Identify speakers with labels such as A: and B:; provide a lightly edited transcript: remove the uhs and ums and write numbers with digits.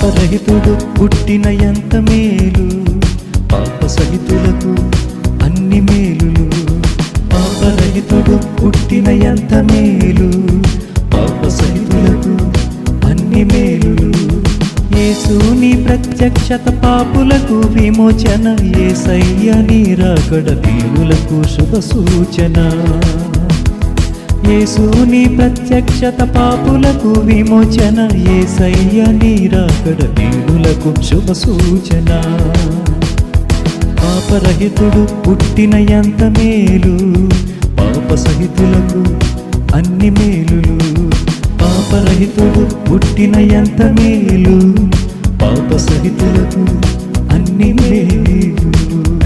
A: పాపరహితుడు పుట్టిన ఎంత మేలు, పాపసహితులకు అన్ని మేలులు. పాపరహితుడు పుట్టిన ఎంత మేలు, పాపసహితులకు అన్ని మేలులు. యేసుని ప్రత్యక్షత పాపులకు విమోచన, యేసయ్య నీ రాకడ దీనులకు శుభ సూచన. యేసుని ప్రత్యక్షత పాపులకు విమోచన, యేసయ్య నీ రాకడ దీనులకు శుభ సూచన. పాపరహితుడు పుట్టిన ఎంత మేలు, పాపసహితులకు అన్ని మేలులు. పాపరహితుడు పుట్టిన ఎంత మేలు, పాపసహితులకు అన్ని మేలులు.